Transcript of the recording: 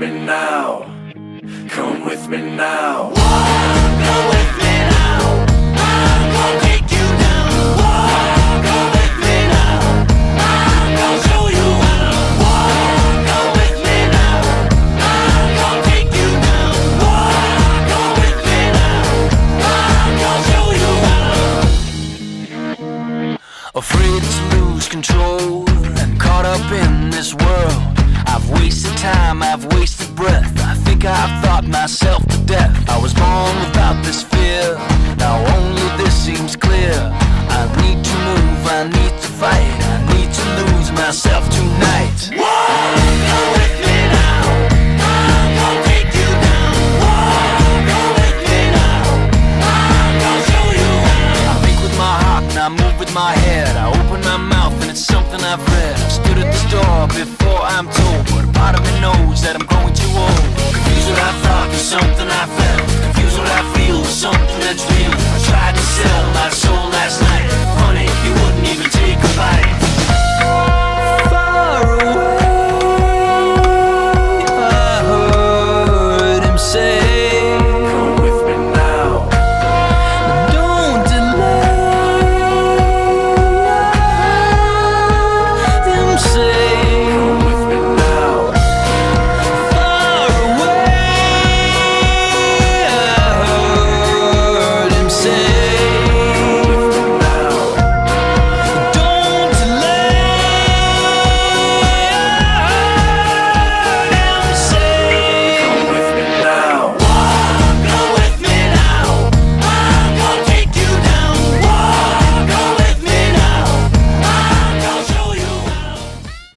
me now. Come with me now. Go with me now. I'm gonna take you down. Go with me now. I'm gonna show you how. Go with me now. I'm gonna take you down. Go with me now. I'm gonna show you how. Afraid to lose control and caught up in this world. I've wasted time, I've wasted breath. I think I've thought myself to death. I was born without this fear. Now only this seems clear. I need to move, I need to fight. I need to lose myself tonight.